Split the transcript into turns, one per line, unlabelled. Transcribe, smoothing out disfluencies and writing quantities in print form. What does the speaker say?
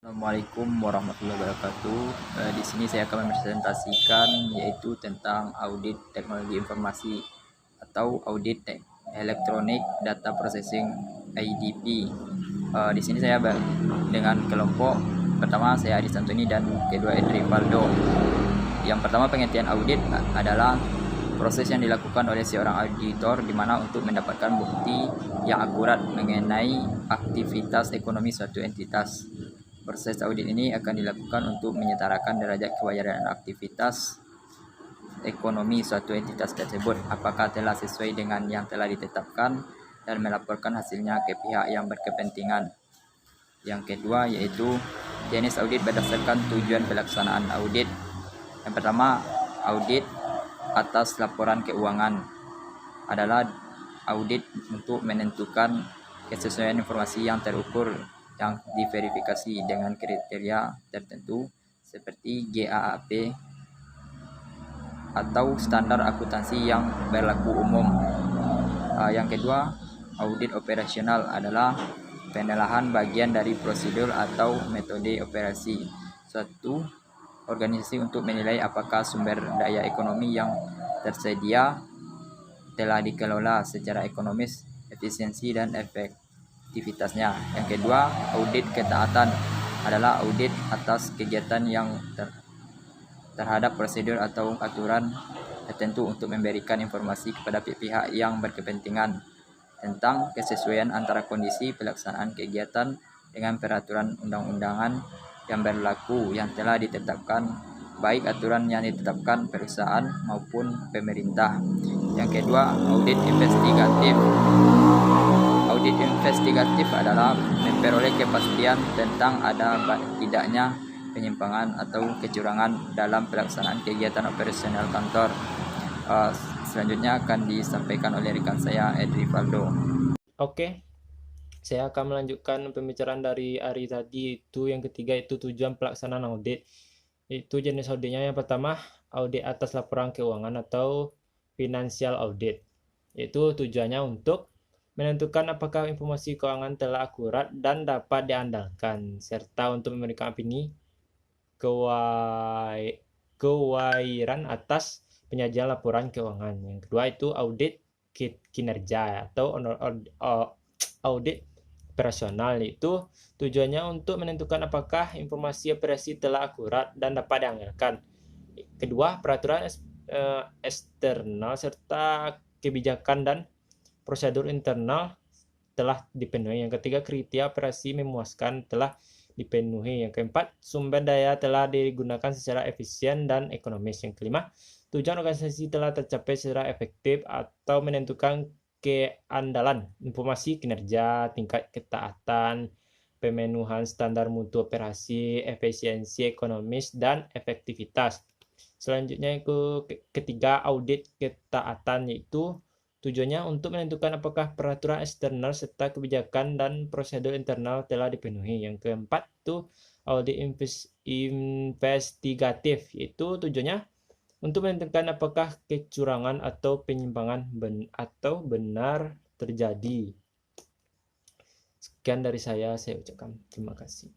Assalamualaikum warahmatullahi wabarakatuh. Di sini saya akan mempresentasikan yaitu tentang audit teknologi informasi atau audit elektronik data processing (IDP). Di sini saya dengan kelompok pertama saya Adi Santoni dan kedua Edri Valdo. Yang pertama, pengertian audit adalah proses yang dilakukan oleh seorang auditor di mana untuk mendapatkan bukti yang akurat mengenai aktivitas ekonomi suatu entitas. Proses audit ini akan dilakukan untuk menyetarakan derajat kewajaran aktivitas ekonomi suatu entitas tersebut, apakah telah sesuai dengan yang telah ditetapkan, dan melaporkan hasilnya ke pihak yang berkepentingan. Yang kedua yaitu jenis audit berdasarkan tujuan pelaksanaan audit. Yang pertama, audit atas laporan keuangan adalah audit untuk menentukan kesesuaian informasi yang terukur yang diverifikasi dengan kriteria tertentu seperti GAAP atau standar akuntansi yang berlaku umum. Yang kedua, audit operasional adalah penilaian bagian dari prosedur atau metode operasi suatu organisasi untuk menilai apakah sumber daya ekonomi yang tersedia telah dikelola secara ekonomis, efisiensi, dan efektivitasnya. Yang kedua, audit ketaatan adalah audit atas kegiatan yang terhadap prosedur atau aturan tertentu untuk memberikan informasi kepada pihak yang berkepentingan tentang kesesuaian antara kondisi pelaksanaan kegiatan dengan peraturan undang-undangan yang berlaku yang telah ditetapkan, baik aturan yang ditetapkan perusahaan maupun pemerintah. Yang kedua, audit investigatif. Audit investigatif adalah memperoleh kepastian tentang ada tidaknya penyimpangan atau kecurangan dalam pelaksanaan kegiatan operasional kantor. Selanjutnya akan disampaikan oleh rekan saya Edri Valdo.
Oke, saya akan melanjutkan pembicaraan dari Ari tadi. Itu yang ketiga, itu tujuan pelaksanaan audit. Itu jenis auditnya. Yang pertama, audit atas laporan keuangan atau financial audit. Itu tujuannya untuk menentukan apakah informasi keuangan telah akurat dan dapat diandalkan, serta untuk memberikan opini kewairan atas penyajian laporan keuangan. Yang kedua itu audit kinerja atau audit operasional. Itu tujuannya untuk menentukan apakah informasi operasi telah akurat dan dapat diandalkan. Kedua, peraturan eksternal serta kebijakan dan prosedur internal telah dipenuhi. Yang ketiga, kriteria operasi memuaskan telah dipenuhi. Yang keempat, sumber daya telah digunakan secara efisien dan ekonomis. Yang kelima, tujuan organisasi telah tercapai secara efektif atau menentukan keandalan informasi kinerja, tingkat ketaatan, pemenuhan standar mutu operasi, efisiensi ekonomis, dan efektivitas. Selanjutnya yang ketiga, audit ketaatan, yaitu tujuannya untuk menentukan apakah peraturan eksternal serta kebijakan dan prosedur internal telah dipenuhi. Yang keempat itu audit investigatif, yaitu tujuannya untuk menentukan apakah kecurangan atau penyimpangan benar terjadi. Sekian dari saya ucapkan terima kasih.